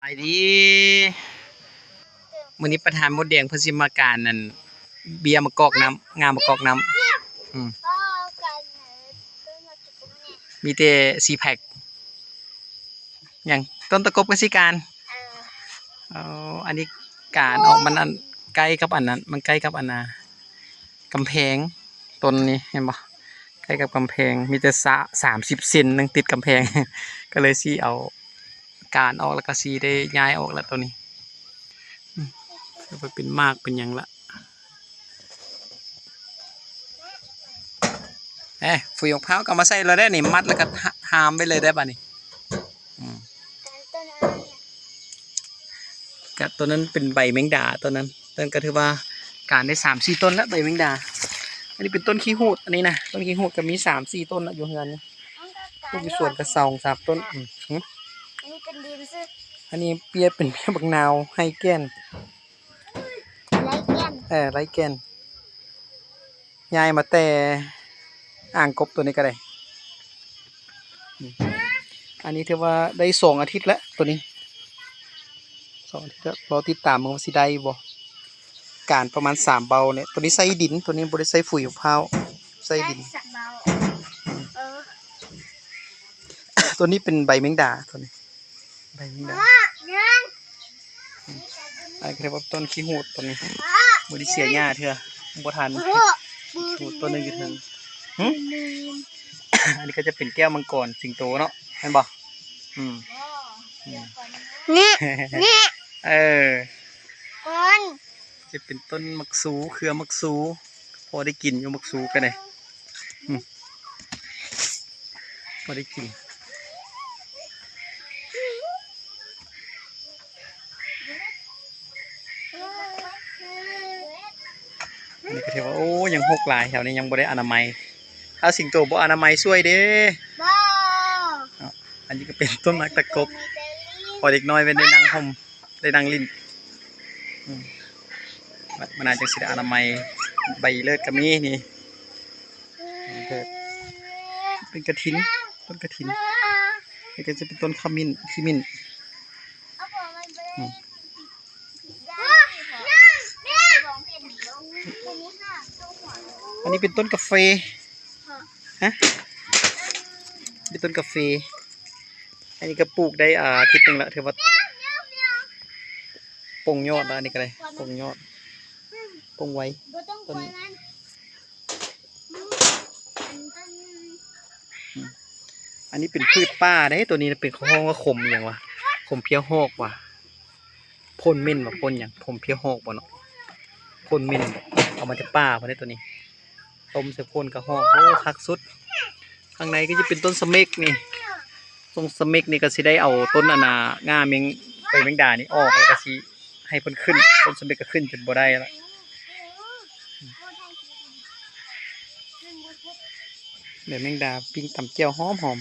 ไอ้ดีมื้อนี้ประธานมดแดงเพิ่นสิมาการนั่นเบียร์มะกอกน้ำงามมะกอกน้ำมีแต่4แพ็คหยังต้นตะกบก็สิการอ๋ออันนี้การออกมันอันใกล้กับอันนั้นมันใกล้กับอันน่ะกำแพงต้นนี้เห็นบ่ใกล้กับกำแพงมีแต่30 เซนนึงติดกำแพงก็เลยสิเอาการออกแล้วก็สิได้ย้ายออกแล้วตัวนี้ก็ไปเป็นมากเป็นหยังละฝุ่ยมะพร้าวก็มาใส่เราได้นี่มัดแล้วก็หามไปเลยได้ป่ะนี่ก็ตัวนั้นเป็นใบแมงดาตัวนั้นก็ถือว่าการได้3-4 ต้นแล้วใบแมงดาอันนี้เป็นต้นขี้หูดอันนี้นะต้นขี้หูดก็มี3-4 ต้นแล้วอยู่เฮือนนี่ลูกมีส่วนกระ2-3 ต้นอันนี้เป็นดีมซึอันนี้เปียเป็นเปียบักนาวให้แก่นไรแก่นยายมาแต่อ่างกบตัวนี้ก็ได้อันนี้ถือว่าได้2 อาทิตย์แล้วตัวนี้2 อาทิตย์แล้วรอติดตามมันสิได้บ่การประมาณ3 เบาเนี่ยตัวนี้ใส่ดินตัวนี้บ่ได้ใส่ฝุ่ยมะพร้าวใส่ดินตัวนี้เป็นใบแมงดาตัวนี้ใบแมงดาอันนี้เรียกว่าต้นขี้หูดตัวนี้บ่ได้เสียหญ้าเถอะบ่ทันหูดตัวนึงอยู่ถึงอันนี้ก็จะเป็นแก้วมังกรสิงโตเนาะเห็นบ่นี่จะเป็นต้นมักซูเครือมักซูพอได้กินอยู่มักซูกันเลยพอได้กินอันนี้ก็ถือว่าโอ้ยังหกหลายแถวนี้ยังบ่ได้อนามัยถ้าสิงโตบ่อนามัยช่วยเด้อันนี้ก็เป็นต้นไม้ตะกบพอเด็กน้อยเป็นได้นั่งห่มได้นั่งลิ้นมันอาจจะสิได้อนามัยใบเลิศก็มีนี่เป็นกระถินต้นกระถินนี่ก็จะเป็นต้นขมิ้นอันนี้เป็นต้นกาแฟเป็นต้นกาแฟอันนี้ก็ปลูกได้อาทิตย์นึงละถือว่าปงยอดแล้วอันนี้ก็ได้ปงยอดปงไว้ต้นอันนี้เป็นพืชป่าได้ตัวนี้เป็นห้องว่าขมอย่างวะขมเพี้ยหอกว่ะพ่นเม่นว่ะพ่นอย่างผมเพี้ยหอกว่ะเนาะพ่นเม่นเอามาจากป่าพอได้ตัวนี้ต้มใส่พ่นกระหอกโอ้คักสุดข้างในก็จะเป็นต้นสเมกนี่ต้นสเมกนี่ก็สิได้เอาต้นอนางาเมงไปแมงดานี่ออกแล้วก็สิให้เพิ่นขึ้นต้นสเมกก็ขึ้นจนบ่ได้แล้วเดี๋ยวแมงดาปิ้งตำแจ่วหอม